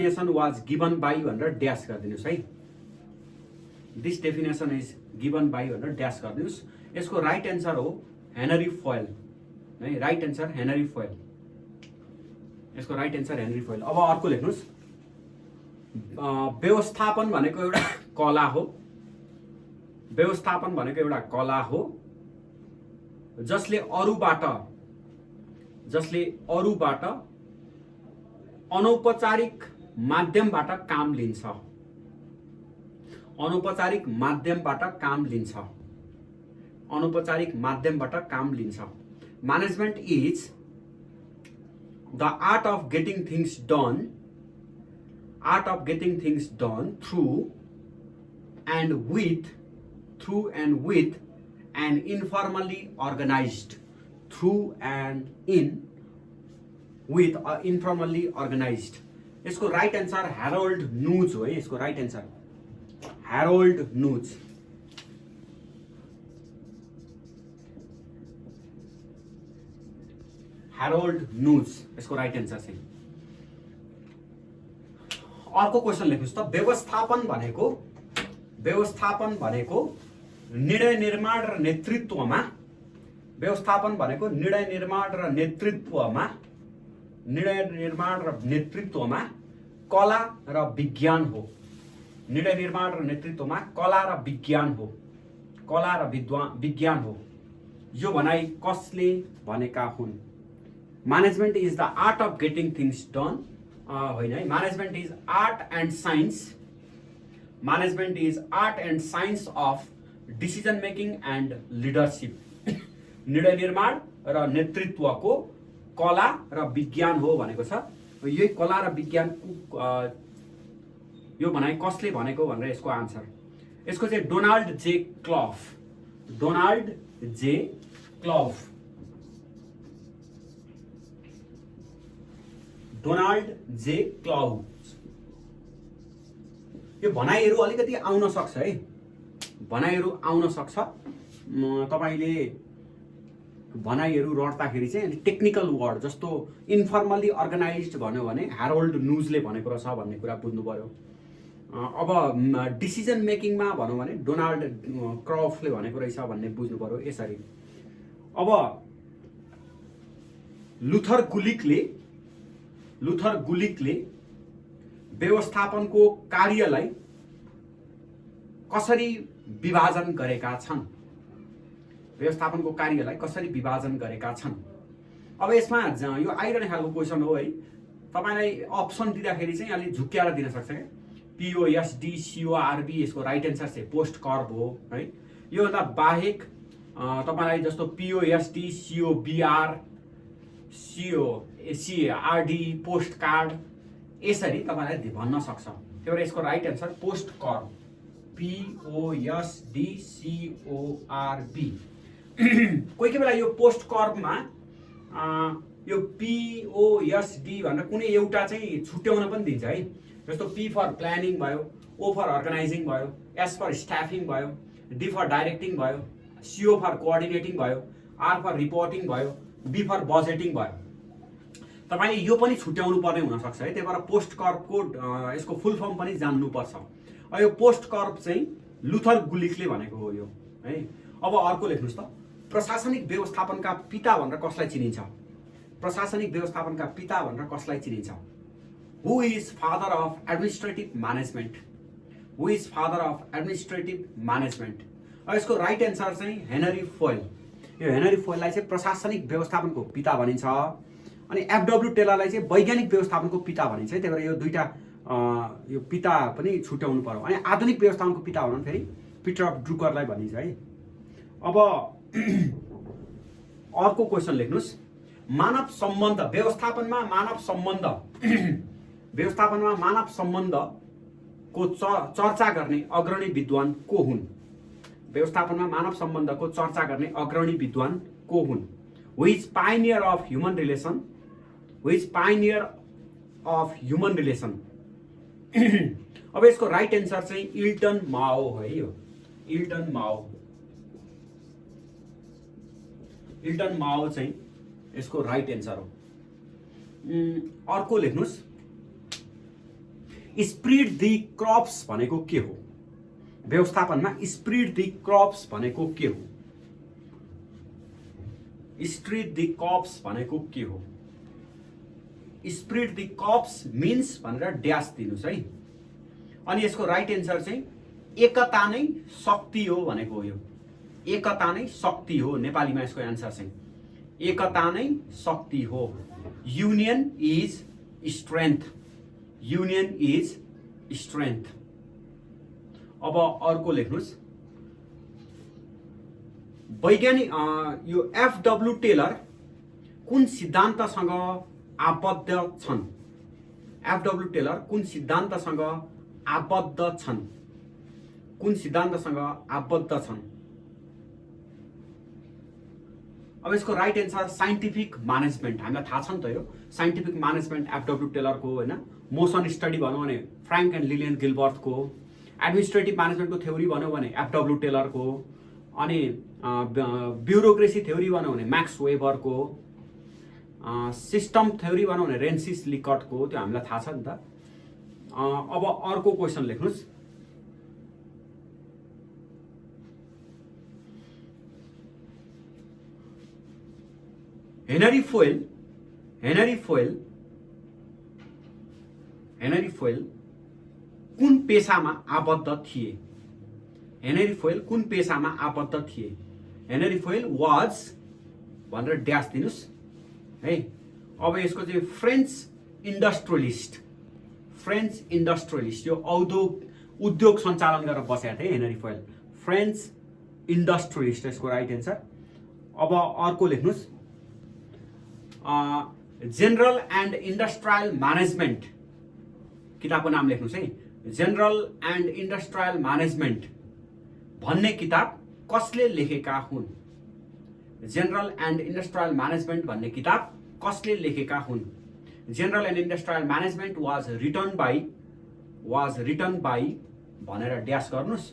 Definition was given by भनेर dash गरिदिनुहोस् है। This definition is given by भनेर ड्यास गरिदिनुहोस्। यसको राइट एन्सर हो हेनरी फोयल है। Right answer Henry Foyle. यसको राइट एन्सर हेनरी फोयल। अब अर्को लेख्नुहोस्। व्यवस्थापन भनेको एउटा कला हो। व्यवस्थापन भनेको एउटा कला हो जसले अरूबाट अनौपचारिक माध्यमबाट काम लिन्छ। अनौपचारिक माध्यमबाट काम लिन्छ। अनौपचारिक माध्यमबाट काम लिन्छ। Management is the art of getting things done. Art of getting things done through and with and informally organized. Through and in with informally organized. यसको राइट एन्सर हेरोल्ड नुज हो है। यसको राइट एन्सर हेरोल्ड नुज। हेरोल्ड नुज यसको right answer चाहिँ। अर्को question लेख्नुस् त। व्यवस्थापन भनेको निर्णय निर्माण र नेतृत्वमा। व्यवस्थापन भनेको निर्णय निर्माण र नेतृत्वमा कला र विज्ञान हो। निर्णय निर्माण र नेतृत्वमा कला र विज्ञान हो। कला र विज्ञान हो। यो भनाइ कसले भनेका हुन्? Management is the art of getting things done होइन है। Management is art and science. Management is art and science of decision making and leadership. निर्णय निर्माण र नेतृत्वको कला र विज्ञान हो भनेको छ। यही कला र विज्ञान यो भनाइ कसले भनेको भनेर यसको आन्सर। यसको चाहिँ Donald J क्लफ। Donald J क्लफ। Donald J क्लफ। यो भनाइहरू अलिकति आउन सक्छ है। भनाइहरू आउन सक्छ। तपाईले भनाइहरू रट्दाखेरि चाहिँ अलि टेक्निकल वर्ड जस्तो इन्फर्मल्ली अर्गनाइज्ड भन्यो भने हेरोल्ड नुजले भनेको रहेछ भन्ने कुरा बुझ्नु पर्यो। अब डिसिजन मेकिङमा भनौँ भने डोनाल्ड क्रफ्टले भनेको रहेछ भन्ने बुझ्नु पर्यो यसरी। अब लुथर गुलिकले व्यवस्थापनको कार्यलाई कसरी विभाजन गरेका छन्? व्यवस्थापनको कार्यलाई कसरी विभाजन गरेका छन्? अब यसमा यो आइरहने खालको क्वेसन हो है। तपाईलाई अप्सन दिँदाखेरि चाहिँ अलि झुक्क्याएर दिन सक्छ क्या। POSD CORB यसको राइट एन्सर चाहिँ पोस्ट कर्ब हो है। यो भन्दा बाहेक तपाईलाई जस्तो POSD COBR COCRD post card यसरी तपाईलाई भन्न सक्छ। त्यही भएर यसको right answer POSDCORB. POSD CORB। कोही बेला यो पोस्ट कर्बमा यो POSD भनेर कुनै एउटा चाहिँ छुट्याउन पनि दिन्छ है। जस्तो P फर प्लानिङ भयो, O फर अर्गनाइजिङ भयो, S फर स्टाफिङ भयो, D फर डाइरेक्टिङ भयो, CO फर कोअर्डिनेटिङ भयो, R फर रिपोर्टिङ भयो, B फर बजेटिङ भयो। तपाईले यो पनि छुट्याउनु पर्ने हुन सक्छ है। त्यही भएर पोस्ट कर्बको यसको फुल फर्म पनि जान्नुपर्छ। यो पोस्ट कर्ब चाहिँ लुथर गुलिकले भनेको हो यो है। अब अर्को लेख्नुस् त। प्रशासनिक व्यवस्थापनका पिता भनेर कसलाई चिनिन्छ? प्रशासनिक व्यवस्थापनका पिता भनेर कसलाई चिनिन्छ? Who is father of administrative management? Who is father of administrative management? यसको राइट एन्सर चाहिँ हेनरी फोयल। यो हेनरी फोयललाई चाहिँ प्रशासनिक व्यवस्थापनको पिता भनिन्छ। अनि FW टेलरलाई चाहिँ वैज्ञानिक व्यवस्थापनको पिता भनिन्छ। त्यही भएर यो दुईटा यो पिता पनि छुट्याउनु पर्यो। अनि आधुनिक व्यवस्थापनको पिता भन्नु फेरि पिटर अफ ड्रुकरलाई भनिन्छ है। अब अर्को क्वेसन लेख्नुस्। मानव सम्बन्ध व्यवस्थापनमा मानव सम्बन्धको चर्चा गर्ने अग्रणी विद्वान को हुन्? व्यवस्थापनमा मानव सम्बन्धको चर्चा गर्ने अग्रणी विद्वान को हुन्? Who is pioneer of human relation? Who is pioneer of human relation? अब यसको राइट एन्सर चाहिँ इल्टन माओ है। यो इल्टन माओ चाहिँ यसको राइट एन्सर हो। अर्को लेख्नुस्। स्प्रिड द क्रप्स भनेको के हो? व्यवस्थापनमा स्प्रिड द क्रप्स भनेको के हो? स्प्रिड द क्रप्स भनेको के हो? स्प्रिड द क्रप्स मिन्स भनेर ड्यास दिनुस् है। अनि यसको राइट एन्सर चाहिँ एकता नै शक्ति हो भनेको हो। यो एकता नै शक्ति हो, नेपालीमा यसको एन्सर चाहिँ एकता नै शक्ति हो। Union is strength, union is strength. अब अर्को लेख्नुस्, वैज्ञानिक यो एफडब्ल्यू टेलर कुन सिद्धान्तसँग आबद्ध छन्? एफडब्ल्यू टेलर कुन सिद्धान्तसँग आबद्ध छन्? कुन सिद्धान्तसँग आबद्ध छन्? अब यसको राइट एन्सर साइन्टिफिक म्यानेजमेन्ट। हामीलाई थाहा छ नि त यो साइन्टिफिक म्यानेजमेन्ट एफडब्ल्यू टेलरको होइन। मोसन स्टडी भनौँ भने फ्र्याङ्क एन्ड लिलियन गिलबर्थको। एडमिनिस्ट्रेटिभ म्यानेजमेन्टको थ्योरी भनौँ भने एफडब्ल्यू टेलरको। अनि ब्युरोक्रेसी थ्योरी भनौँ भने म्याक्स वेबरको। सिस्टम थ्योरी भनौँ भने रेन्सिस लिकटको। त्यो हामीलाई थाहा छ नि त। अब अर्को क्वेसन लेख्नुहोस्, हेनरी फोइल कुन पेशामा आबद्ध थिए? हेनरी फोइल कुन पेशामा आबद्ध थिए? हेनरी फोइल वाज भनेर ड्यास दिनुस् है। अब यसको चाहिँ फ्रेन्च इन्डस्ट्रियलिस्ट यो उद्योग सञ्चालन गरेर बसेका थिए हेनरी फोइल। फ्रेन्च इन्डस्ट्रियलिस्ट यसको राइट एन्सर। अब अर्को लेख्नुहोस्, जेनरल एन्ड इन्डस्ट्रियल म्यानेजमेन्ट किताबको नाम लेख्नुहोस् है। जेनरल एन्ड इन्डस्ट्रियल म्यानेजमेन्ट भन्ने किताब कसले लेखेका हुन्? जेनरल एन्ड इन्डस्ट्रियल म्यानेजमेन्ट भन्ने किताब कसले लेखेका हुन्? General and industrial management was written by भनेर ड्यास गर्नुहोस्।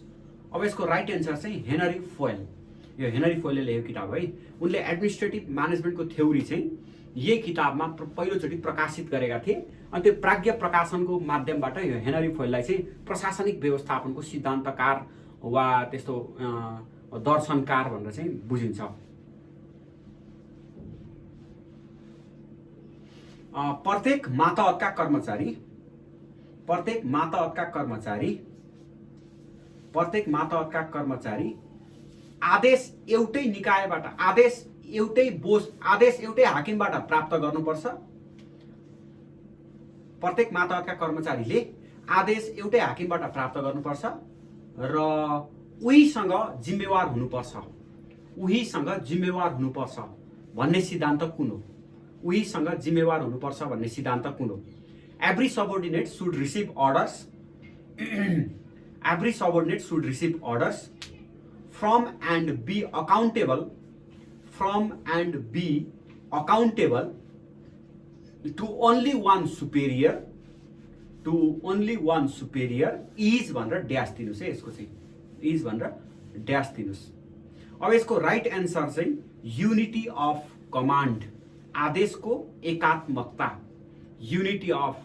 अब यसको राइट एन्सर चाहिँ हेनरी फोइल। यो हेनरी फोइलले लेखेको किताब है। उनले एडमिनिस्ट्रेटिभ म्यानेजमेन्टको थ्योरी चाहिँ यही किताबमा पहिलोचोटि प्रकाशित गरेका थिए। अनि त्यो प्राज्ञ प्रकाशनको माध्यमबाट यो हेनरी फोइललाई चाहिँ प्रशासनिक व्यवस्थापनको सिद्धान्तकार वा त्यस्तो दर्शनकार भनेर चाहिँ बुझिन्छ। प्रत्येक मातहतका कर्मचारी आदेश एउटै निकायबाट आदेश एउटै हाकिमबाट प्राप्त गर्नुपर्छ। प्रत्येक मातहतका कर्मचारीले आदेश एउटै हाकिमबाट प्राप्त गर्नुपर्छ र उहीसँग जिम्मेवार हुनुपर्छ भन्ने सिद्धान्त कुन हो? उहीसँग जिम्मेवार हुनुपर्छ भन्ने सिद्धान्त कुन हो? Every subordinate should receive orders from and be accountable to only one superior is भनेर ड्यास दिनुस् है। यसको चाहिँ इज भनेर ड्यास दिनुस्। अब यसको राइट एन्सर चाहिँ युनिटी अफ कमान्ड, आदेशको एकात्मकता। युनिटी अफ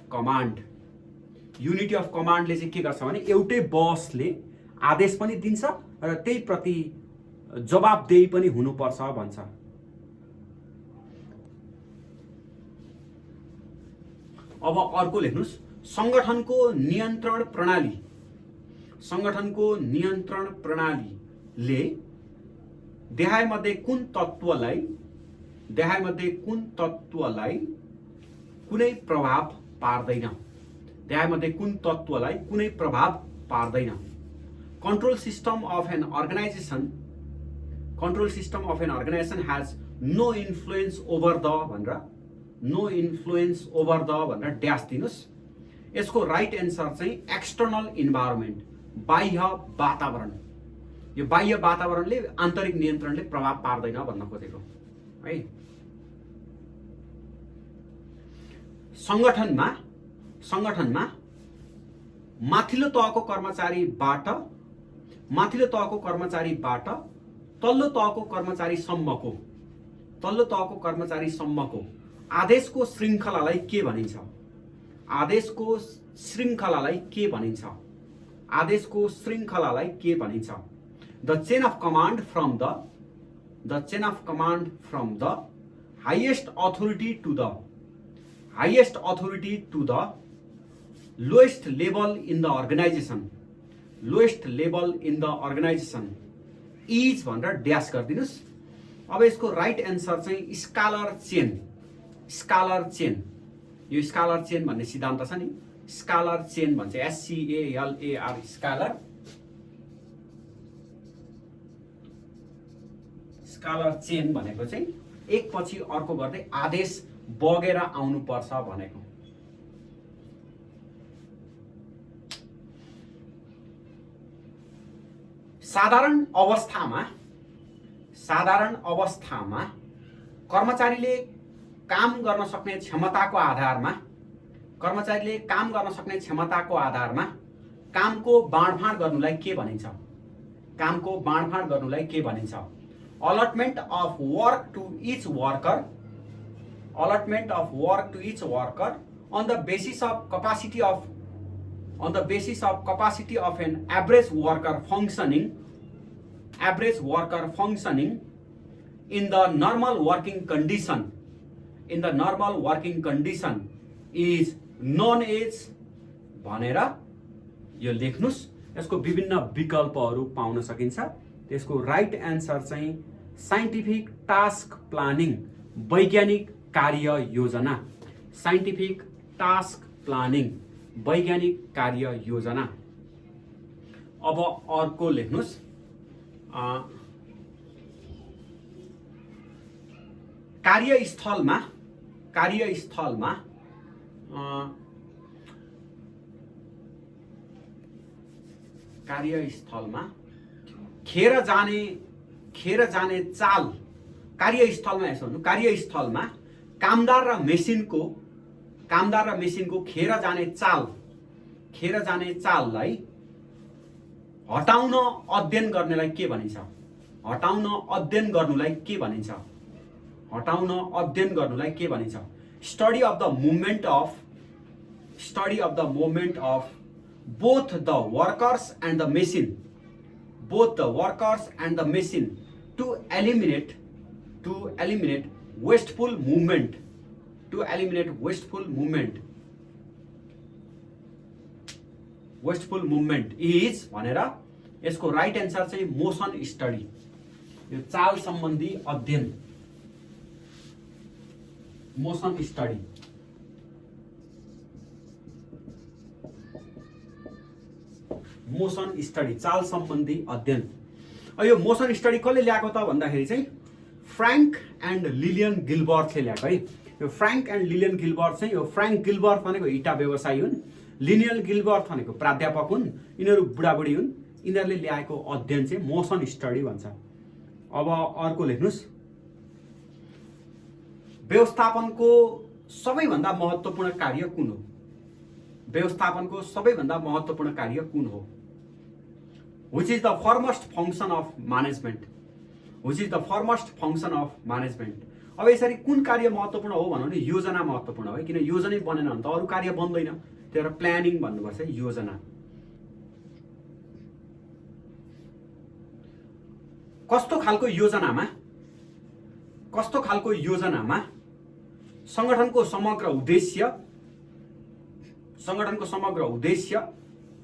कमान्डले चाहिँ के गर्छ भने एउटै बसले आदेश पनि दिन्छ र त्यही प्रति जवाबदेही पनि हुनुपर्छ भन्छ। अब अर्को लेख्नुस्, संगठनको नियन्त्रण प्रणालीले देहायमध्ये कुन तत्त्वलाई कुनै प्रभाव पार्दैन? Control system of an organization has no influence over the भनेर ड्यास दिनुस्। यसको राइट एन्सर चाहिँ एक्सटर्नल इन्भाइरोमेन्ट, बाह्य वातावरण। यो बाह्य वातावरणले आन्तरिक नियन्त्रणले प्रभाव पार्दैन भन्न खोजेको है। संगठनमा माथिल्लो तहको कर्मचारीबाट तल्लो तहको कर्मचारीसम्मको आदेशको श्रृङ्खलालाई के भनिन्छ? आदेशको श्रृङ्खलालाई के भनिन्छ? आदेशको श्रृङ्खलालाई के भनिन्छ? The chain of command from the highest authority to the lowest level in the organisation is भनेर ड्यास गरिदिनुस्। अब यसको राइट एन्सर चाहिँ स्कालर चेन। यो स्कालर चेन भन्ने सिद्धान्त छ नि, स्कालर चेन भन्छ, SCALAR स्कालर चेन भनेको चाहिँ एकपछि अर्को गर्दै आदेश बगेर आउनुपर्छ भनेको। साधारण अवस्थामा कर्मचारीले काम गर्न सक्ने क्षमताको आधारमा कामको बाँडफाँड गर्नुलाई के भनिन्छ? Allotment of work to each worker on the basis of capacity of an average worker functioning in the normal working condition is known as भनेर यो लेख्नुस्। यसको विभिन्न विकल्पहरू पाउन सकिन्छ। त्यसको राइट एन्सर चाहिँ साइन्टिफिक टास्क प्लानिङ, वैज्ञानिक कार्य योजना। अब अर्को लेख्नुस्, कार्यस्थलमा खेर जाने चाल, कार्यस्थलमा कामदार र मेसिनको खेर जाने चाललाई हटाउन अध्ययन गर्नुलाई के भनिन्छ? Study of the movement of both the workers and the machine to eliminate wasteful movement is भनेर यसको राइट एन्सर चाहिँ मोसन स्टडी, यो चाल सम्बन्धी अध्ययन, मोसन स्टडी। चाल सम्बन्धी अध्ययन। यो मोसन स्टडी कसले ल्याएको त भन्दाखेरि चाहिँ फ्र्याङ्क एन्ड लिलियन गिल्बर्टले ल्याएको है। यो फ्र्याङ्क एन्ड लिलियन गिल्बर्ट चाहिँ, यो फ्र्याङ्क गिल्बर्ट भनेको इटा व्यवसायी हुन्, लिनियल गिल्बर्ट भनेको प्राध्यापक हुन्, यिनीहरू बुढाबुढी हुन्। यिनीहरूले ल्याएको अध्ययन चाहिँ मोसन स्टडी भन्छ। अब अर्को लेख्नुस्, व्यवस्थापनको सबैभन्दा महत्त्वपूर्ण कार्य कुन हो? Which is the foremost function of management? अब यसरी कुन कार्य महत्त्वपूर्ण हो भन्नु भने योजना महत्त्वपूर्ण हो, किन योजनै बनेन भने त अरू कार्य बन्दैन। त्यही भएर प्लानिङ भन्नुपर्छ, योजना। कस्तो खालको योजनामा संगठनको समग्र उद्देश्य,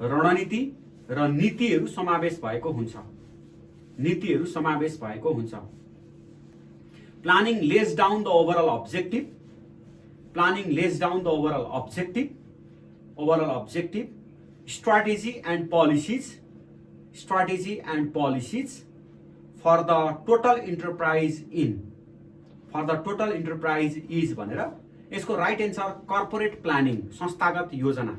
रणनीति र नीतिहरू समावेश भएको हुन्छ। Planning lays down the overall objective, strategy and policies for the total enterprise is भनेर यसको राइट एन्सर कर्पोरेट प्लानिङ, संस्थागत योजना,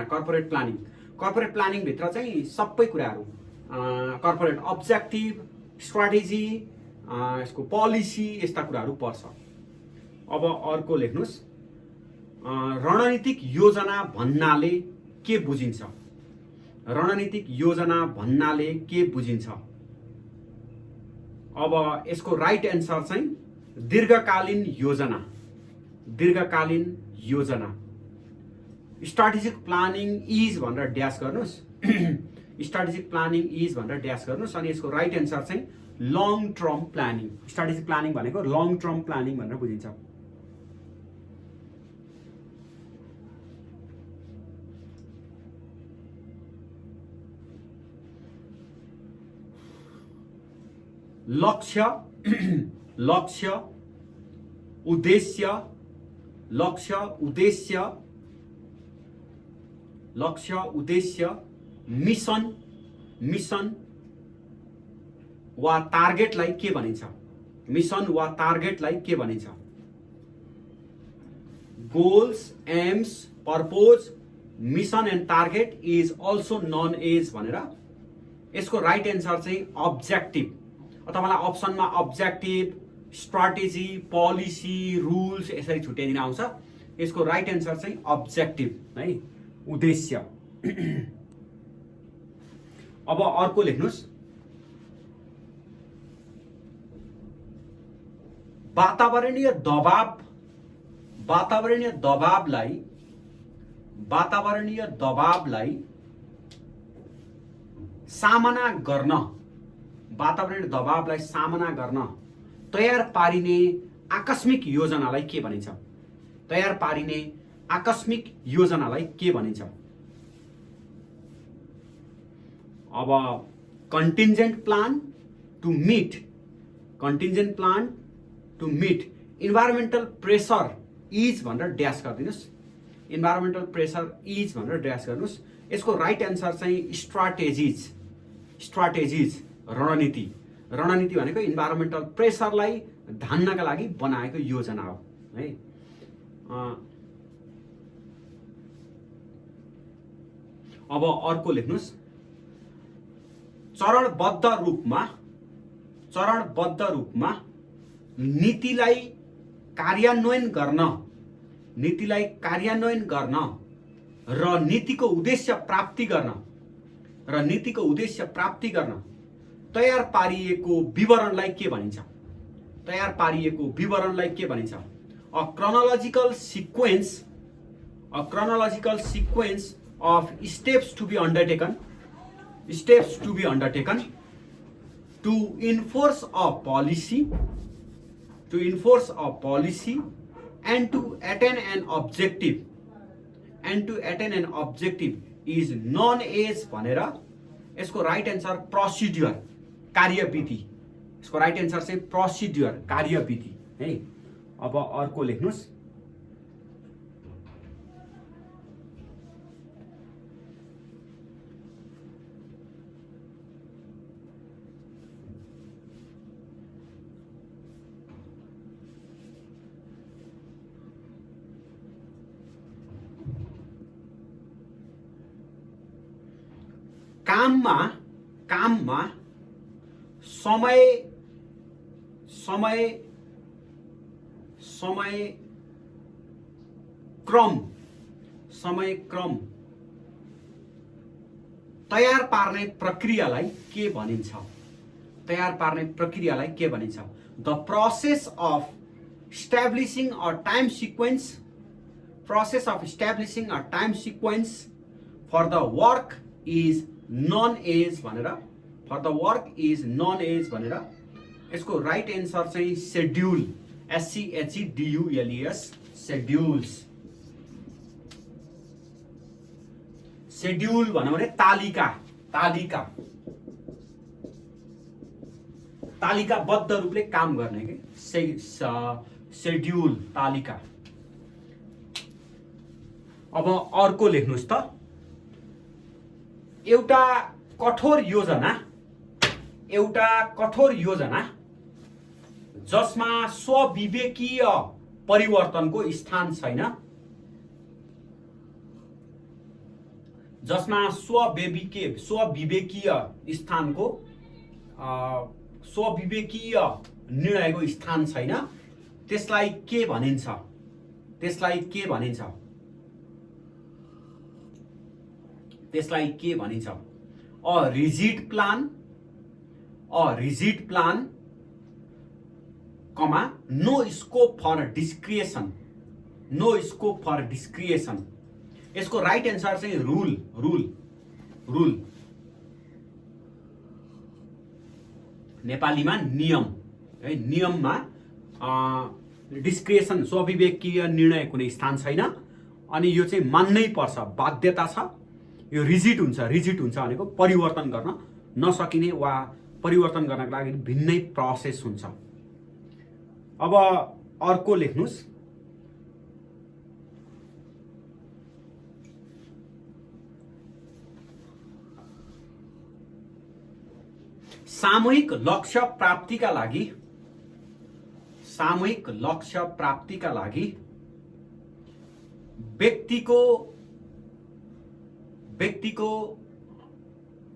कर्पोरेट प्लानिङ भित्र चाहिँ सबै कुराहरू, कर्पोरेट अब्जेक्टिभ, स्ट्राटेजी, यसको पोलिसी, यस्ता कुराहरू पर्छ। अब अर्को लेख्नुस्, रणनीतिक योजना भन्नाले के बुझिन्छ? अब यसको राइट एन्सर चाहिँ दीर्घकालीन योजना। स्ट्राटेजिक प्लानिङ इज भनेर ड्यास गर्नुहोस् स्ट्राटेजिक प्लानिङ इज भनेर ड्यास गर्नुहोस् अनि यसको राइट एन्सर चाहिँ long term planning strategic planning भनेको लङ टर्म प्लानिङ भनेर बुझिन्छ लक्ष्य लक्ष्य उद्देश्य लक्ष्य उद्देश्य लक्ष्य उद्देश्य मिशन मिशन वा टार्गेटलाई के भनिन्छ मिशन वा टार्गेटलाई के भनिन्छ goals aims purpose mission and target is also known as भनेर यसको राइट एन्सर चाहिँ अब्जेक्टिभ तपाईलाई अप्सनमा अब्जेक्टिभ स्ट्राटेजी पोलिसी रुल्स यसरी छुट्याइदिन आउँछ यसको राइट एन्सर चाहिँ अब्जेक्टिभ है उद्देश्य अब अर्को लेख्नुस् वातावरणीय दबावलाई सामना गर्न तयार पारिने आकस्मिक योजनालाई के भनिन्छ तयार पारिने आकस्मिक योजनालाई के भनिन्छ अब contingent plan to meet environmental pressure is भनेर ड्यास गरिदिनुस् इन्भाइरोमेन्टल प्रेसर इज भनेर ड्यास गर्नुस् यसको राइट एन्सर चाहिँ स्ट्राटेजिज रणनीति भनेको इन्भाइरोमेन्टल प्रेसरलाई धान्नका लागि बनाएको योजना हो है अब अर्को लेख्नुस् चरणबद्ध रूपमा नीतिलाई कार्यान्वयन गर्न र नीतिको उद्देश्य प्राप्ति गर्न तयार पारिएको विवरणलाई के भनिन्छ a chronological sequence of steps to be undertaken to enforce a policy and to attain an objective is known as भनेर यसको राइट एन्सर प्रोसिड्युर कार्यविधि यसको राइट एन्सर चाहिँ प्रोसिड्युर कार्यविधि है अब अर्को लेख्नुस् काममा समय क्रम तयार पार्ने प्रक्रियालाई के भनिन्छ the process of establishing a time sequence for the work is known as भनेर यसको राइट एन्सर चाहिँ शेड्युल SCHEDULES शेड्युल भन्नु भने तालिकाबद्ध रूपले काम गर्ने के शेड्युल तालिका अब अर्को लेख्नुस् त एउटा कठोर योजना जसमा स्वविवेकीय परिवर्तनको स्थान छैन स्वविवेकीय निर्णयको स्थान छैन त्यसलाई के भनिन्छ a rigid plan comma no scope for discretion यसको राइट एन्सर चाहिँ रुल रुल रुल नेपालीमा नियम है। नियममा डिस्क्रिएसन स्वविवेकीय निर्णय कुनै स्थान छैन अनि यो चाहिँ मान्नै पर्छ, बाध्यता छ। यो रिजिड हुन्छ भनेको परिवर्तन गर्न नसकिने वा परिवर्तन गर्नको लागि भिन्नै प्रोसेस हुन्छ। अब अर्को लेख्नुस्। सामूहिक लक्ष्य प्राप्तिका लागि व्यक्तिको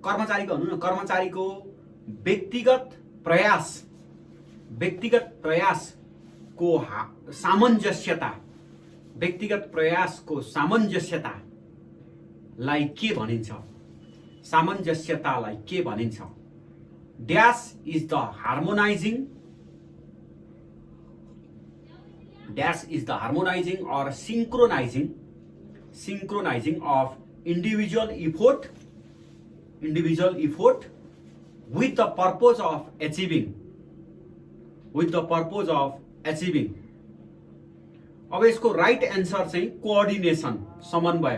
कर्मचारीको व्यक्तिगत प्रयासको सामञ्जस्यतालाई के भनिन्छ? Dash is the harmonizing or synchronizing of individual effort with the purpose of achieving. अब यसको राइट एन्सर चाहिँ कोअर्डिनेसन, समन्वय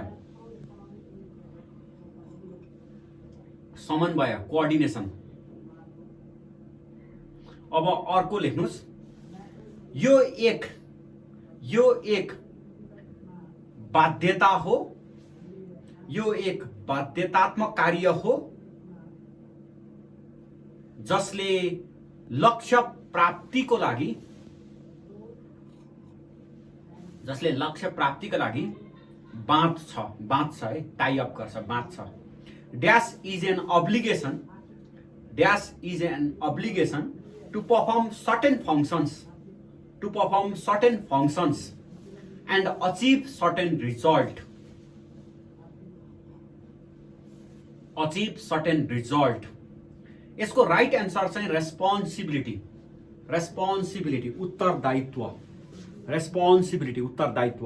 कोअर्डिनेसन। अब अर्को लेख्नुस्। यो एक बाध्यता हो, यो एक बाध्यतात्मक कार्य हो जसले लक्ष्य प्राप्तिको लागि बाँध्छ है, टाई अप गर्छ, बाँध्छ। Dash is an obligation to perform certain functions and achieve certain result. यसको राइट एन्सर चाहिँ रेस्पोन्सिबिलिटी, उत्तरदायित्व।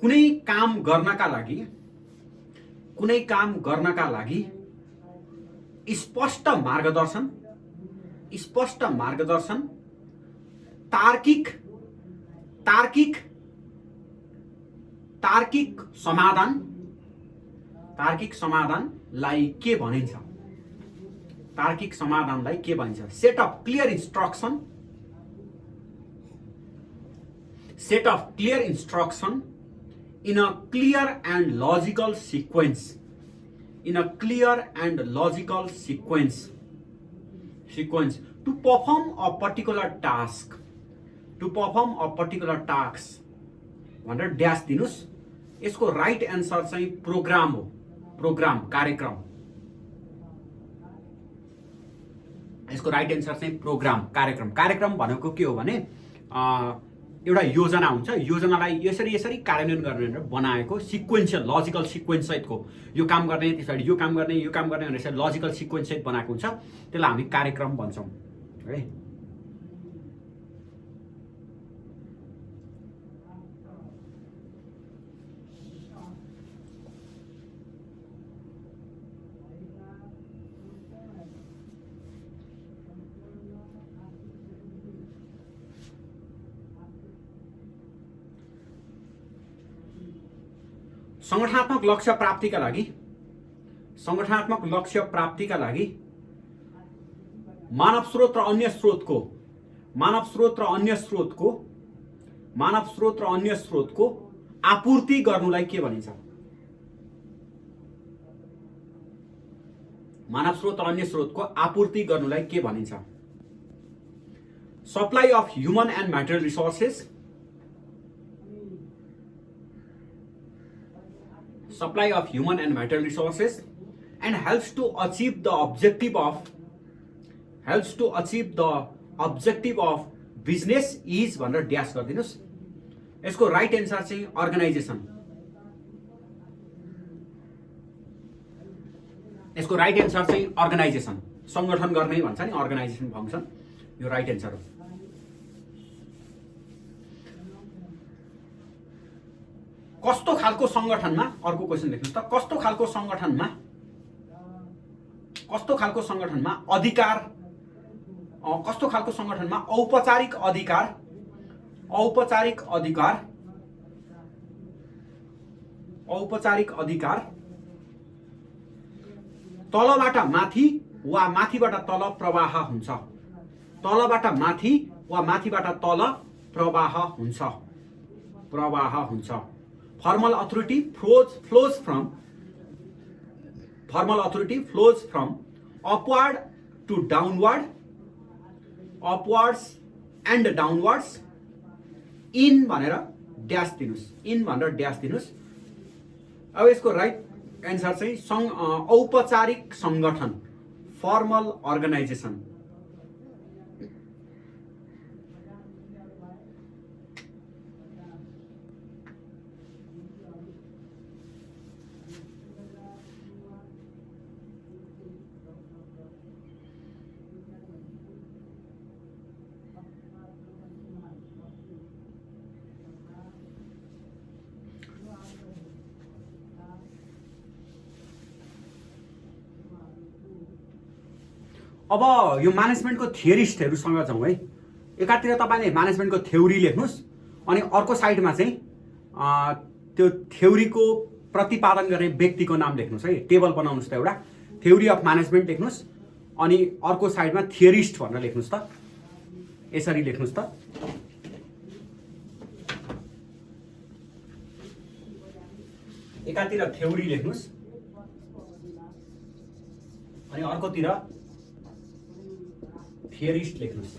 कुनै काम गर्नका लागि स्पष्ट मार्गदर्शन, तार्किक समाधानलाई के भनिन्छ? Set of clear instruction in a clear and logical sequence to perform a particular task भनेर ड्यास दिनुस्। यसको राइट एन्सर चाहिँ प्रोग्राम हो, कार्यक्रम। यसको राइट एन्सर चाहिँ कार्यक्रम भनेको के हो भने एउटा योजना हुन्छ, योजनालाई यसरी कार्यान्वयन गर्ने भनेर बनाएको सिक्वेन्शियल लजिकल सिक्वेन्स सहितको यो काम गर्ने, त्यसपछि यो काम गर्ने भनेर यसरी लजिकल सिक्वेन्स सहित बनाएको हुन्छ। त्यसलाई हामी कार्यक्रम भन्छौँ है। संगठनात्मक लक्ष्य प्राप्तिका लागि मानव स्रोत र अन्य स्रोतको आपूर्ति गर्नुलाई के भनिन्छ? Supply of human and material resources, and helps to achieve the objective of business is भनेर ड्यास गरिदिनुस्। यसको राइट एन्सर चाहिँ अर्गनाइजेसन यसको राइट एन्सर चाहिँ अर्गनाइजेसन, सङ्गठन गर्ने भन्छ नि, अर्गनाइजेसन फङ्सन, यो राइट एन्सर हो। कस्तो खालको सङ्गठनमा, अर्को क्वेसन लेख्नुहोस् त, कस्तो खालको सङ्गठनमा अधिकार, कस्तो खालको सङ्गठनमा औपचारिक अधिकार तलबाट माथि वा माथिबाट तल प्रवाह हुन्छ, तलबाट माथि वा माथिबाट तल प्रवाह हुन्छ। Formal authority flows from upward to downward, upwards and downwards, in भनेर ड्यास दिनुस्, अब यसको राइट एन्सर चाहिँ औपचारिक सङ्गठन, फर्मल अर्गनाइजेसन। अब यो म्यानेजमेन्टको थियोरिस्टहरूसँग जाउँ है। एकातिर तपाईँले म्यानेजमेन्टको थ्योरी लेख्नुहोस्, अनि अर्को साइडमा चाहिँ त्यो थ्योरीको प्रतिपादन गर्ने व्यक्तिको नाम लेख्नुहोस् है। टेबल बनाउनुहोस् त, एउटा थ्योरी अफ म्यानेजमेन्ट लेख्नुहोस्, अनि अर्को साइडमा थियोरिस्ट भनेर लेख्नुहोस् त, यसरी लेख्नुहोस् त। एकातिर थ्योरी लेख्नुहोस्, अनि अर्कोतिर थियोरिस्ट लेख्नुहोस्।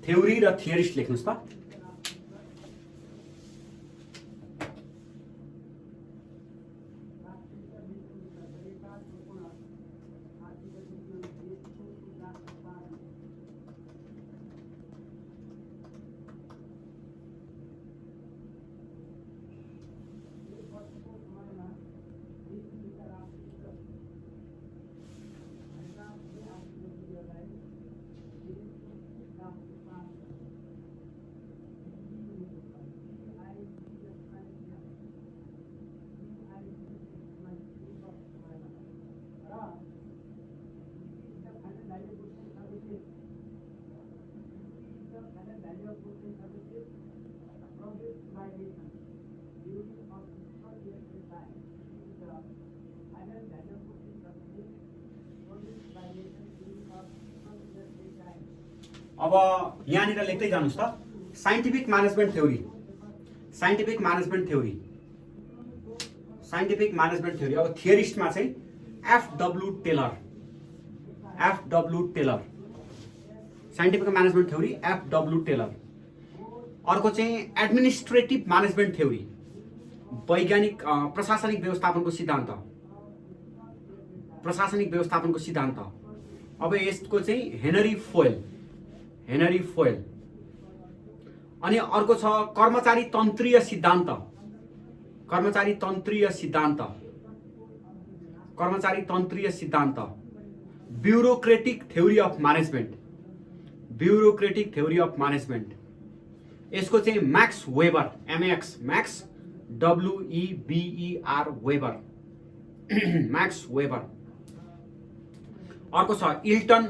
थ्योरी र थियोरिस्ट लेख्नुहोस् त। अब यहाँनिर लेख्दै जानुस् त, साइन्टिफिक म्यानेजमेन्ट थ्योरी, अब थियोरिस्टमा चाहिँ F W Taylor, scientific management theory F W Taylor. अर्को चाहिँ एडमिनिस्ट्रेटिभ म्यानेजमेन्ट थ्योरी, वैज्ञानिक प्रशासनिक व्यवस्थापनको सिद्धान्त। अब यसको चाहिँ हेनरी फोयल। अनि अर्को छ कर्मचारी तन्त्रीय सिद्धान्त, ब्युरोक्रेटिक थ्योरी अफ म्यानेजमेन्ट। यसको चाहिँ Max weber, Max WEBER weber, Max weber. अर्को छ इल्टन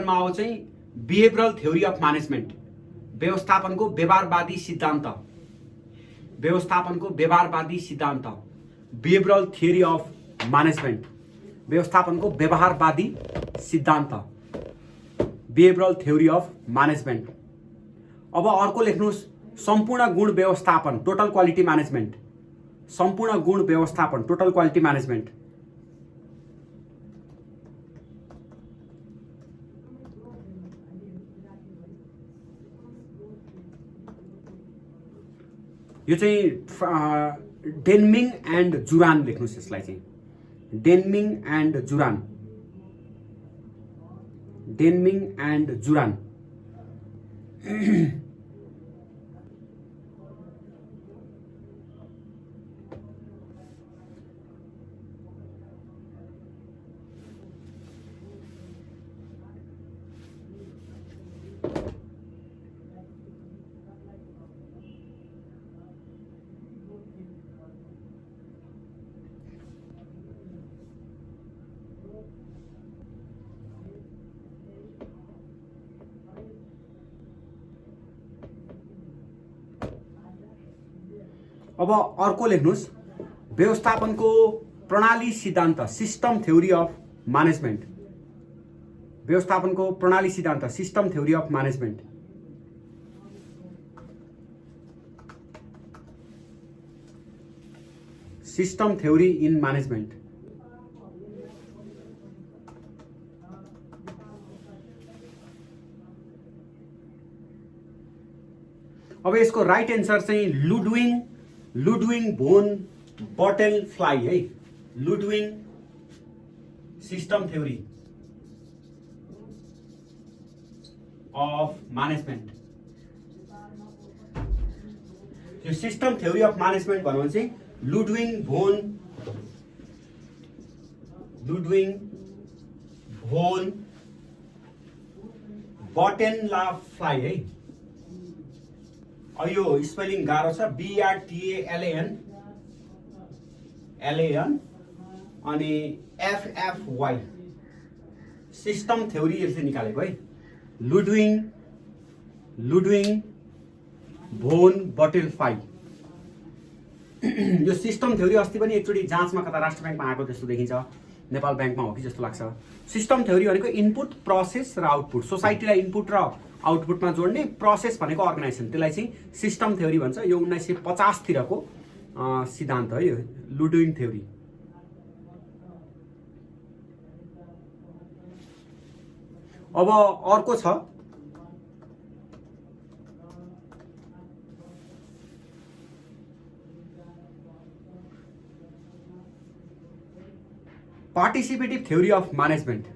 माओ चाहिँ बिहेभियरल थ्योरी अफ म्यानेजमेन्ट, व्यवस्थापनको व्यवहारवादी सिद्धान्त, बिहेभियरल थ्योरी अफ म्यानेजमेन्ट, व्यवस्थापनको व्यवहारवादी सिद्धान्त, बिहेभियरल थ्योरी अफ म्यानेजमेन्ट। अब अर्को लेख्नुहोस् सम्पूर्ण गुण व्यवस्थापन, total quality management, total quality management. यो चाहिँ डेनमिङ एन्ड जुरान लेख्नुहोस्, यसलाई चाहिँ डेनमिङ एन्ड जुरान। अब अर्को लेख्नुस् व्यवस्थापनको प्रणाली सिद्धान्त सिस्टम थ्योरी अफ म्यानेजमेन्ट व्यवस्थापनको प्रणाली सिद्धान्त system theory of management system theory in management अब यसको राइट एन्सर चाहिँ लुडविङ भोन बटेलफ्लाई है लुडविङ सिस्टम थ्योरी अफ म्यानेजमेन्ट यो सिस्टम थ्योरी अफ म्यानेजमेन्ट भन्नु भने चाहिँ लुडविङ भोन बटेलफ्लाई है अब यो स्पेलिङ गाह्रो छ BRTALAN अनि FFY सिस्टम थ्योरी यसले निकालेको है लुडविङ भोन बटेलफ्लाई यो सिस्टम थ्योरी अस्ति पनि एकचोटि जाँचमा कता राष्ट्र ब्याङ्कमा आएको जस्तो देखिन्छ नेपाल ब्याङ्कमा हो कि जस्तो लाग्छ सिस्टम थ्योरी भनेको इनपुट प्रोसेस र आउटपुट सोसाइटीलाई इनपुट र आउटपुटमा जोड्ने प्रोसेस भनेको अर्गनाइजेसन त्यसलाई चाहिँ सिस्टम थ्योरी भन्छ यो 1950 तिरको सिद्धान्त है यो लुडविङ थ्योरी अब अर्को छ पार्टिसिपेटिभ थ्योरी अफ म्यानेजमेन्ट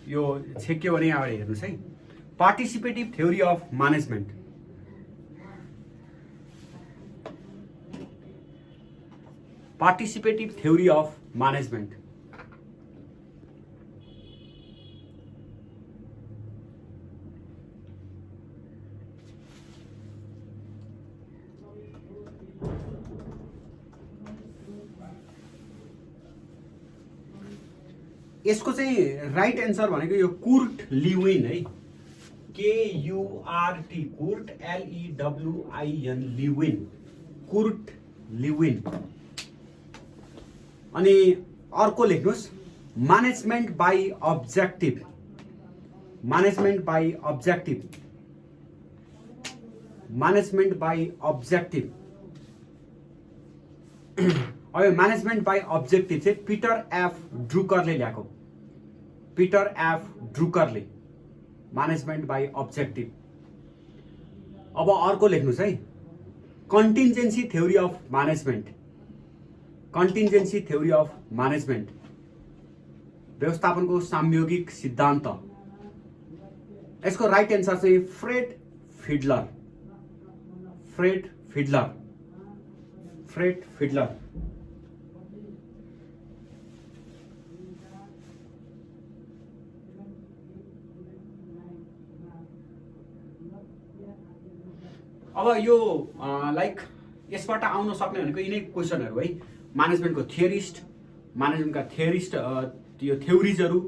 यो छेक्यो भने यहाँबाट हेर्नुहोस् है participative theory of management participative theory of management यसको चाहिँ राइट एन्सर भनेको यो कुर्ट लिविन है KURT Kurt LEWIN Lewin Kurt Lewin अनि अर्को लेख्नुस् management by objective management by objective अब म्यानेजमेन्ट बाई अब्जेक्टिभ चाहिँ पिटर एफ ड्रुकरले ल्याएको म्यानेजमेन्ट बाई अब्जेक्टिभ अब अर्को लेख्नुस् है कन्टिन्जेन्सी थ्योरी अफ म्यानेजमेन्ट व्यवस्थापनको संयोगिक सिद्धान्त यसको राइट एन्सर चाहिँ फ्रेड फिडलर अब यो लाइक यसबाट आउन सक्ने भनेको यिनै क्वेसनहरू है म्यानेजमेन्टको थियरिस्ट यो थ्योरिजहरू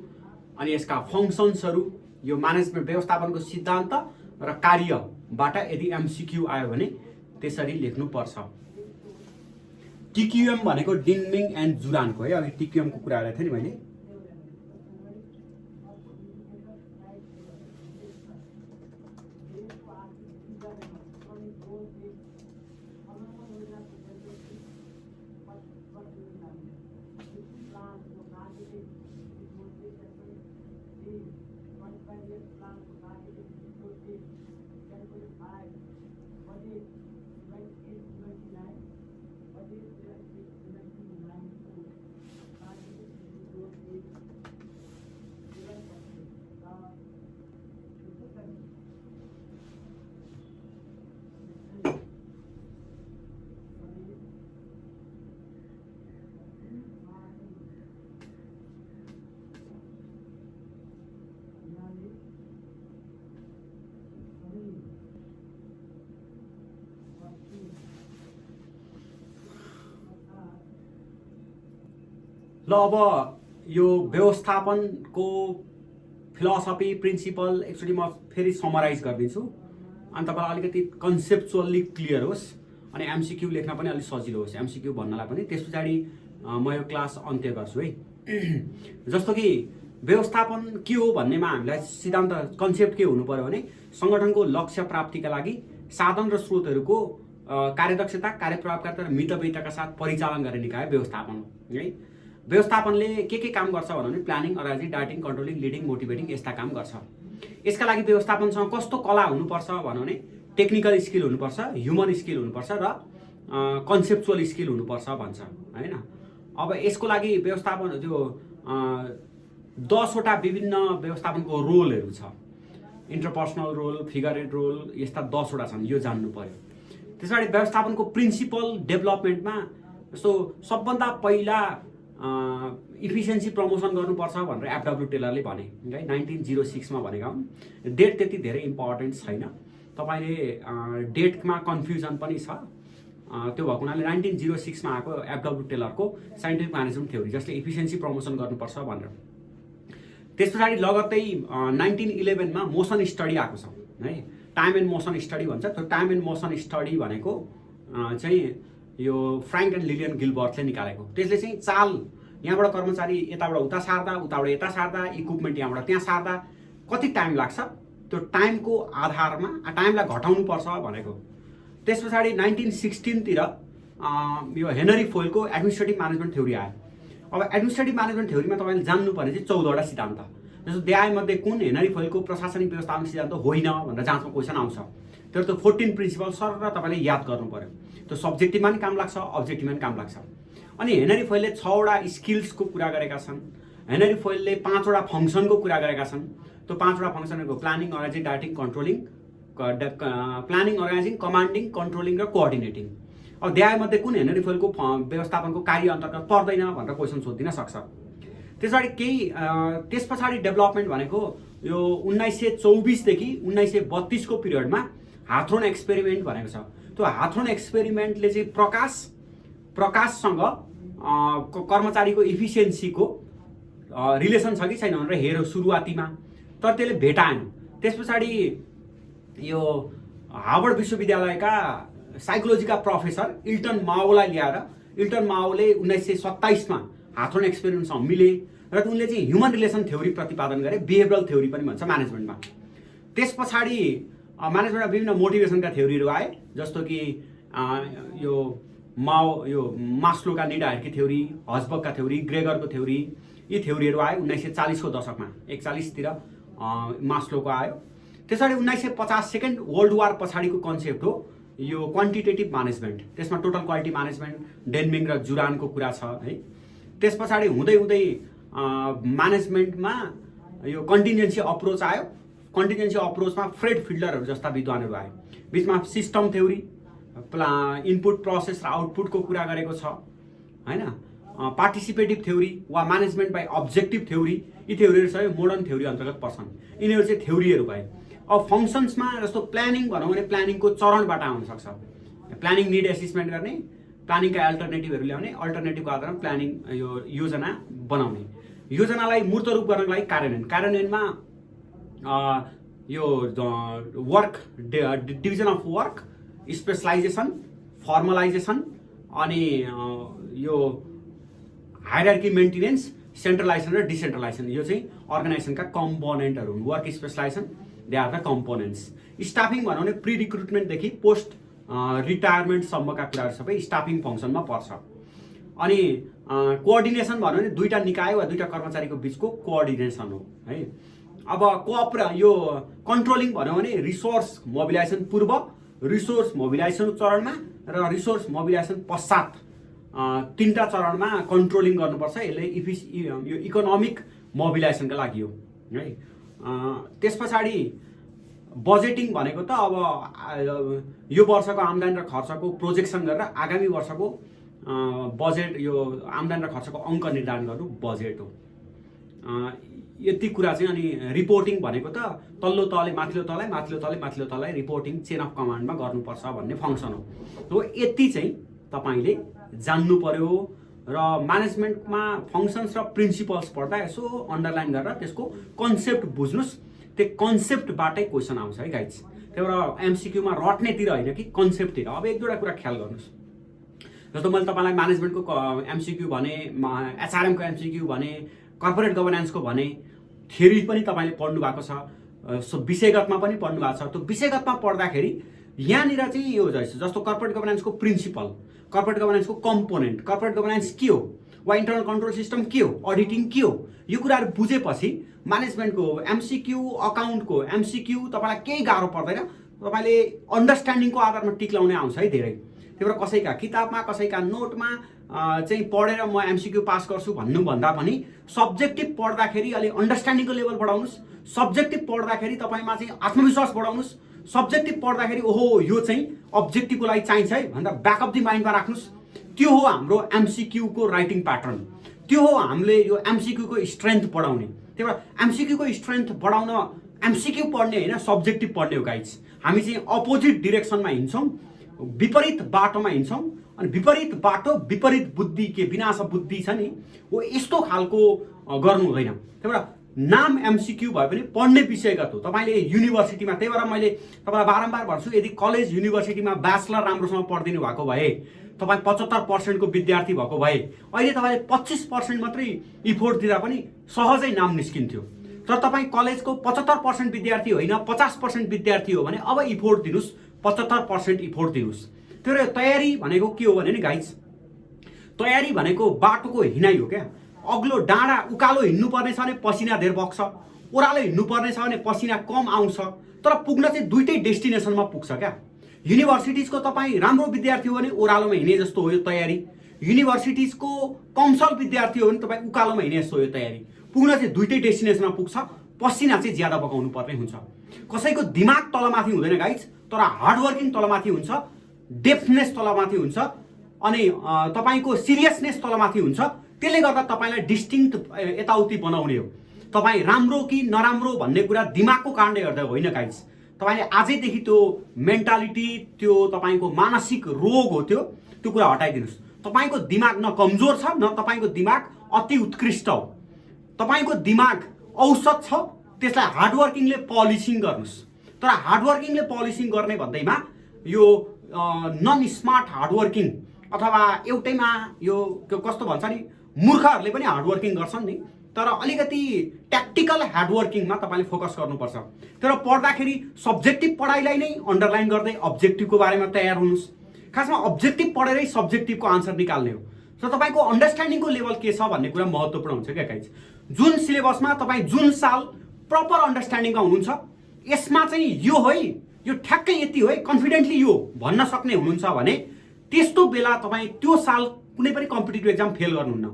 अनि यसका फङ्सन्सहरू यो म्यानेजमेन्ट व्यवस्थापनको सिद्धान्त र कार्यबाट यदि MCQ आयो भने त्यसरी लेख्नुपर्छ TQM भनेको डिनमिङ एन्ड जुरानको है अघि TQM को कुरा गरेको थिएँ नि मैले ल अब यो व्यवस्थापनको फिलोसफी प्रिन्सिपल एकचोटि म फेरि समराइज गरिदिन्छु अनि तपाईँलाई अलिकति कन्सेप्चुअल्ली क्लियर होस् अनि एमसीक्यू लेख्न पनि अलिक सजिलो होस्, एमसीक्यू भन्नलाई पनि। त्यस पछाडि म यो क्लास अन्त्य गर्छु है। जस्तो कि व्यवस्थापन के हो भन्नेमा हामीलाई सिद्धान्त कन्सेप्ट के हुनु पर्यो भने सङ्गठनको लक्ष्य प्राप्तिका लागि साधन र स्रोतहरूको कार्यदक्षता, कार्यप्रभावकारिता र मितव्ययिताका साथ परिचालन गर्ने निकाय व्यवस्थापन हो है। व्यवस्थापनले के काम गर्छ भने planning, organising, directing, controlling, leading, motivating यस्ता काम गर्छ। यसका लागि व्यवस्थापनसँग कस्तो कला हुनुपर्छ भने टेक्निकल स्किल हुनुपर्छ, ह्युमन स्किल हुनुपर्छ र कन्सेप्चुअल स्किल हुनुपर्छ भन्छ हैन। अब यसको लागि व्यवस्थापन त्यो 10 वटा विभिन्न व्यवस्थापनको रोलहरू छ। इन्टरपर्सनल रोल, फिगरेट रोल यस्ता 10 वटा छन्, यो जान्नु पर्यो। त्यसपछि व्यवस्थापनको प्रिन्सिपल डेभलपमेन्टमा जस्तो सबभन्दा पहिला इफिसियन्सी प्रमोसन गर्नुपर्छ भनेर एफडब्ल्यू टेलरले भने है 1906 मा भनेका हुन्। डेट त्यति धेरै इम्पोर्टेन्ट छैन, तपाईँले डेटमा कन्फ्युजन पनि छ। त्यो भएको हुनाले 1906 मा आएको एफडब्ल्यू टेलरको साइन्टिफिक म्यानेजमेन्ट थ्योरी जसले इफिसियन्सी प्रमोसन गर्नुपर्छ भनेर। त्यस पछाडि लगत्तै 1911 मा मोसन स्टडी आएको छ है, टाइम एन्ड मोसन स्टडी भन्छ। त्यो टाइम एन्ड मोसन स्टडी भनेको चाहिँ यो फ्र्याङ्क एन्ड लिलियन गिलबर्थले निकालेको। त्यसले चाहिँ चाल यहाँबाट कर्मचारी यताबाट उता सार्दा, उताबाट यता सार्दा, इक्विपमेन्ट यहाँबाट त्यहाँ सार्दा कति टाइम लाग्छ, त्यो टाइमको आधारमा टाइमलाई घटाउनु पर्छ भनेको। त्यस पछाडि 1916 तिर यो हेनरी फोइलको एडमिनिस्ट्रेटिभ म्यानेजमेन्ट थ्योरी आयो। अब एडमिनिस्ट्रेटिभ म्यानेजमेन्ट थ्योरीमा तपाईँले जान्नुपर्ने चाहिँ 14 वटा सिद्धान्त। जस्तो देआएमध्ये कुन हेनरी फोइलको प्रशासनिक व्यवस्थापन सिद्धान्त होइन भनेर जाँचमा क्वेसन आउँछ। त्यो 14 प्रिन्सिपल सर र तपाईँले याद गर्नु पर्यो। त्यो सब्जेक्टिभमा पनि काम लाग्छ, अब्जेक्टिभमा पनि काम लाग्छ। अनि हेनरी फोइलले 6 वटा स्किल्सको कुरा गरेका छन्। हेनरी फोइलले 5 वटा फङ्सनको कुरा गरेका छन्। त्यो 5 वटा फङ्सनहरूको planning, organising, directing, controlling, planning, organising, commanding, controlling र कोअर्डिनेटिङ। अब देआएमध्ये कुन हेनरी फोइलको व्यवस्थापनको कार्य अन्तर्गत पर्दैन भनेर क्वेसन सोधिदिन सक्छ। त्यस पछाडि डेभलपमेन्ट भनेको यो 1924 देखि 1932 को पिरियडमा हाथरोन एक्सपेरिमेन्ट भनेको छ। त्यो हाथरोन एक्सपेरिमेन्टले चाहिँ प्रकाशसँग कर्मचारीको इफिसियन्सीको रिलेसन छ कि छैन भनेर हेर्यो सुरुवातीमा, तर त्यसले भेटाएन। त्यस पछाडि यो हार्वर्ड विश्वविद्यालयका साइकोलोजीका प्रोफेसर इल्टन माओलाई ल्याएर इल्टन माओले 1927 मा हाथरोन एक्सपेरिमेन्टसँग मिले र उनले चाहिँ ह्युमन रिलेसन थ्योरी प्रतिपादन गरे, बिहेभियरल थ्योरी पनि भन्छ म्यानेजमेन्टमा। त्यस पछाडि म्यानेजमेन्टमा विभिन्न मोटिभेसनका थ्योरीहरू आए, जस्तो कि यो मास्लोका निड हायरार्की थ्योरी, हजबर्गका थ्योरी, ग्रेगरको थ्योरी, यी थ्योरीहरू आए 1940 को दशकमा। 41 तिर मास्लोको आयो। त्यसरी 1950 सेकेन्ड वर्ल्ड वार पछाडिको कन्सेप्ट हो यो क्वान्टिटेटिभ म्यानेजमेन्ट। त्यसमा टोटल क्वालिटी म्यानेजमेन्ट, डेनमिङ र जुरानको कुरा छ है। त्यस पछाडि हुँदै म्यानेजमेन्टमा यो कन्टिजेन्सी अप्रोच आयो। कन्टिजेन्सी अप्रोचमा फ्रेड फिल्डरहरू जस्ता विद्वानहरू आए। बिचमा सिस्टम थ्योरी, इनपुट प्रोसेस र आउटपुटको कुरा गरेको छ हैन। पार्टिसिपेटिभ थ्योरी वा म्यानेजमेन्ट बाई अब्जेक्टिभ थ्योरी, यी थ्योरीहरू सबै मोडर्न थ्योरी अन्तर्गत पर्छन्। यिनीहरू चाहिँ थ्योरीहरू भए। अब फङ्सन्समा जस्तो प्लानिङ भनौँ भने प्लानिङको चरणबाट आउनसक्छ। प्लानिङ निड एसेसमेन्ट गर्ने, प्लानिङका अल्टरनेटिभहरू ल्याउने, अल्टरनेटिभको आधारमा प्लानिङ यो योजना बनाउने, योजनालाई मूर्त रूप गर्नको लागि कार्यान्वयनमा यो work division of work, specialisation, formalisation अनि यो हायरार्की मेन्टेनेन्स, सेन्ट्रलाइजेसन र डिसेन्ट्रलाइजेसन यो चाहिँ अर्गनाइजेसनका कम्पोनेन्टहरू हुन्। Work specialisation they are the components. Staffing भनौँ भने प्री रिक्रुटमेन्टदेखि पोस्ट रिटायरमेन्टसम्मका कुराहरू सबै स्टाफिङ फङ्सनमा पर्छ। अनि कोअर्डिनेसन भनौँ भने दुईटा निकाय वा दुईटा कर्मचारीको बिचको कोअर्डिनेसन हो है। अब यो कन्ट्रोलिङ भनौँ भने रिसोर्स मोबिलाइजेसन पूर्व, रिसोर्स मोबिलाइजेसन चरणमा र रिसोर्स मोबिलाइजेसन पश्चात तीनटा चरणमा कन्ट्रोलिङ गर्नुपर्छ। यसले यो इकोनोमिक मोबिलाइजेसनका लागि हो है। त्यस पछाडि बजेटिङ भनेको त अब यो वर्षको आम्दानी र खर्चको प्रोजेक्सन गरेर आगामी वर्षको बजेट, यो आम्दानी र खर्चको अङ्क निर्धारण गर्नु बजेट हो। यति कुरा चाहिँ। अनि रिपोर्टिङ भनेको त तल्लो तले माथिल्लो तलाई, माथिल्लो तले माथिल्लो तलाई रिपोर्टिङ चेन अफ कमान्डमा गर्नुपर्छ भन्ने फङ्सन हो। यति चाहिँ तपाईँले जान्नु पर्यो। र म्यानेजमेन्टमा फङ्सन्स र प्रिन्सिपल्स पढ्दा यसो अन्डरलाइन गरेर त्यसको कन्सेप्ट बुझ्नुस्। त्यो कन्सेप्टबाटै क्वेसन आउँछ है गाइज। त्यही भएर एमसिक्यूमा रट्नेतिर होइन कि कन्सेप्टतिर। अब एक दुईवटा कुरा ख्याल गर्नुहोस्। जस्तो मैले तपाईँलाई म्यानेजमेन्टको एमसिक्यू भने, एचआरएमको एमसिक्यू भने, कर्पोरेट गभर्नेन्सको भने, थ्योरी पनि तपाईँले पढ्नु भएको छ, विषयगतमा पनि पढ्नु भएको छ। त्यो विषयगतमा पढ्दाखेरि यहाँनिर चाहिँ यो जस्तो कर्पोरेट गभर्नेन्सको प्रिन्सिपल, कर्पोरेट गभर्नेन्सको कम्पोनेन्ट, कर्पोरेट गभर्नेन्स के हो, वा इन्टरनल कन्ट्रोल सिस्टम के हो, अडिटिङ के हो, यो कुराहरू बुझेपछि म्यानेजमेन्टको एमसिक्यू, अकाउन्टको एमसिक्यू तपाईँलाई केही गाह्रो पर्दैन। तपाईँले अन्डरस्ट्यान्डिङको आधारमा टिक लाउने आउँछ है धेरै। त्यही भएर कसैका किताबमा, कसैका नोटमा चाहिँ पढेर म एमसिक्यू पास गर्छु भन्नुभन्दा पनि सब्जेक्टिभ पढ्दाखेरि अलि अन्डरस्ट्यान्डिङको लेभल बढाउनुहोस्। सब्जेक्टिभ पढ्दाखेरि तपाईँमा चाहिँ आत्मविश्वास बढाउनुहोस्। सब्जेक्टिभ पढ्दाखेरि ओहो यो चाहिँ अब्जेक्टिभको लागि चाहिन्छ है भनेर ब्याकअप दि माइन्डमा राख्नुहोस्। त्यो हो हाम्रो एमसिक्यूको राइटिङ प्याटर्न। त्यो हो हामीले यो एमसिक्यूको स्ट्रेन्थ बढाउने। त्यही भएर एमसिक्यूको स्ट्रेन्थ बढाउन एमसिक्यू पढ्ने होइन, सब्जेक्टिभ पढ्ने हो गाइज। हामी चाहिँ अपोजिट डिरेक्सनमा हिँड्छौँ, विपरीत बाटोमा हिँड्छौँ। अनि विपरीत बाटो विपरीत बुद्धि के विनाश बुद्धि छ नि, हो यस्तो खालको गर्नु हुँदैन। त्यही भएर नाम एमसिक्यू भए पनि पढ्ने विषयगत हो। तपाईँले युनिभर्सिटीमा, त्यही भएर मैले तपाईँलाई बारम्बार भन्छु, यदि कलेज युनिभर्सिटीमा ब्याचलर राम्रोसँग पढिदिनु भएको भए, तपाईँ 75% विद्यार्थी भएको भए, अहिले तपाईँले 25% मात्रै इफोर्ट दिँदा पनि सहजै नाम निस्किन्थ्यो। तर तपाईँ कलेजको 75% विद्यार्थी होइन, 50% विद्यार्थी हो भने अब इफोर्ट दिनुहोस्, 75% इफोर्ट दिनुहोस्। त्यो तयारी भनेको के हो भने नि गाइज, तयारी भनेको बाटोको हिँडाइ हो क्या। अग्लो डाँडा उकालो हिँड्नुपर्ने छ भने पसिना धेर बग्छ, ओह्रालो हिँड्नुपर्ने छ भने पसिना कम आउँछ, तर पुग्न चाहिँ दुइटै डेस्टिनेसनमा पुग्छ क्या। युनिभर्सिटिजको तपाईँ राम्रो विद्यार्थी हो भने ओह्रालोमा हिँडे जस्तो हो यो तयारी। युनिभर्सिटिजको कमसल विद्यार्थी हो भने तपाईँ उकालोमा हिँडे जस्तो हो यो तयारी। पुग्न चाहिँ दुइटै डेस्टिनेसनमा पुग्छ, पसिना चाहिँ ज्यादा बगाउनु पर्ने हुन्छ। कसैको दिमाग तलमाथि हुँदैन गाइज, तर हार्डवर्किङ तलमाथि हुन्छ, डेप्थनेस तलमाथि हुन्छ, अनि तपाईँको सिरियसनेस तलमाथि हुन्छ। त्यसले गर्दा तपाईँलाई डिस्टिङ्क्ट यताउति बनाउने हो। तपाईँ राम्रो कि नराम्रो भन्ने कुरा दिमागको कारणले गर्दा होइन गाइज। तपाईँले आजैदेखि त्यो मेन्टालिटी, त्यो तपाईँको मानसिक रोग हो, त्यो कुरा हटाइदिनुहोस्। तपाईँको दिमाग न कमजोर छ, न तपाईँको दिमाग अति उत्कृष्ट हो। तपाईँको दिमाग औसत छ, त्यसलाई हार्डवर्किङले पलिसिङ गर्नुहोस्। तर हार्डवर्किङले पलिसिङ गर्ने भन्दैमा यो नन स्मार्ट हार्डवर्किङ अथवा एउटैमा यो कस्तो भन्छ नि, मूर्खहरूले पनि हार्डवर्किङ गर्छन् नि, तर अलिकति ट्याक्टिकल हार्डवर्किङमा तपाईँले फोकस गर्नुपर्छ। तर पढ्दाखेरि सब्जेक्टिभ पढाइलाई नै अन्डरलाइन गर्दै अब्जेक्टिभको बारेमा तयार हुनुहोस्। खासमा अब्जेक्टिभ पढेरै सब्जेक्टिभको आन्सर निकाल्ने हो। र तपाईँको अन्डरस्ट्यान्डिङको लेभल के छ भन्ने कुरा महत्त्वपूर्ण हुन्छ क्या गाइज। जुन सिलेबसमा तपाईँ जुन साल प्रपर अन्डरस्ट्यान्डिङमा हुनुहुन्छ, यसमा चाहिँ यो है, यो ठ्याक्कै यति हो है, कन्फिडेन्टली यो भन्न सक्ने हुनुहुन्छ भने त्यस्तो बेला तपाईँ त्यो साल कुनै पनि कम्पिटिटिभ एक्जाम फेल गर्नुहुन्न।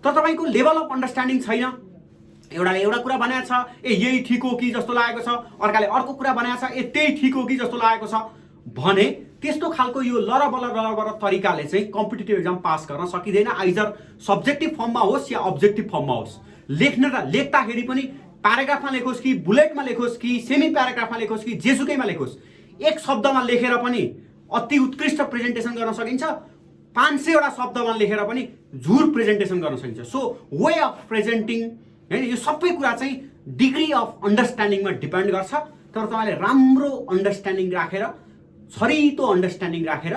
तर तपाईँको लेभल अफ अन्डरस्ट्यान्डिङ छैन, एउटा कुरा बनाएको छ, यही ठिक हो कि जस्तो लागेको छ, अर्काले अर्को कुरा बनाएको छ, त्यही ठिक हो कि जस्तो लागेको छ भने त्यस्तो खालको यो लरबर तरिकाले चाहिँ कम्पिटिटिभ एक्जाम पास गर्न सकिँदैन। आइदर सब्जेक्टिभ फर्ममा होस् या अब्जेक्टिभ फर्ममा होस्। लेख्दाखेरि पनि प्याराग्राफमा लेखोस् कि बुलेटमा लेखोस् कि सेमी प्याराग्राफमा लेखोस् कि जेसुकैमा लेखोस्, एक शब्दमा लेखेर पनि अति उत्कृष्ट प्रेजेन्टेसन गर्न सकिन्छ, 500वटा शब्दमा लेखेर पनि झुर प्रेजेन्टेसन गर्न सकिन्छ। सो वे अफ प्रेजेन्टिङ होइन, यो सबै कुरा चाहिँ डिग्री अफ अन्डरस्ट्यान्डिङमा डिपेन्ड गर्छ। तर तपाईँले राम्रो अन्डरस्ट्यान्डिङ राखेर, छरितो अन्डरस्ट्यान्डिङ राखेर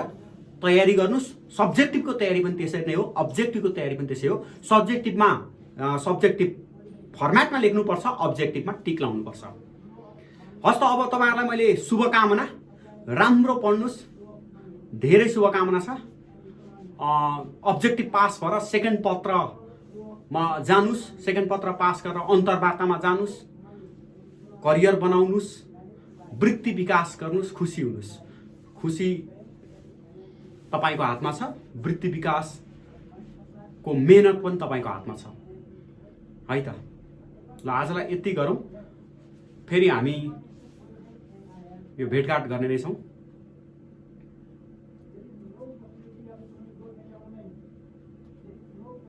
तयारी गर्नुहोस्। सब्जेक्टिभको तयारी पनि त्यसरी नै हो, अब्जेक्टिभको तयारी पनि त्यसै हो। सब्जेक्टिभमा सब्जेक्टिभ फर्मेटमा लेख्नुपर्छ, अब्जेक्टिभमा टिक लाउनुपर्छ। हस् त, अब तपाईँहरूलाई मैले शुभकामना, राम्रो पढ्नुहोस्, धेरै शुभकामना छ। अब्जेक्टिभ पास भएर सेकेन्ड पत्रमा जानुस्, सेकेन्ड पत्र पास गरेर अन्तर्वार्तामा जानुस्, करियर बनाउनुस्, वृत्ति विकास गर्नुस्, खुसी हुनुस्। खुसी तपाईँको हातमा छ, वृत्ति विकासको मेहनत पनि तपाईँको हातमा छ है त। ल आजलाई यति गरौँ, फेरि हामी यो भेटघाट गर्ने रहेछौँ।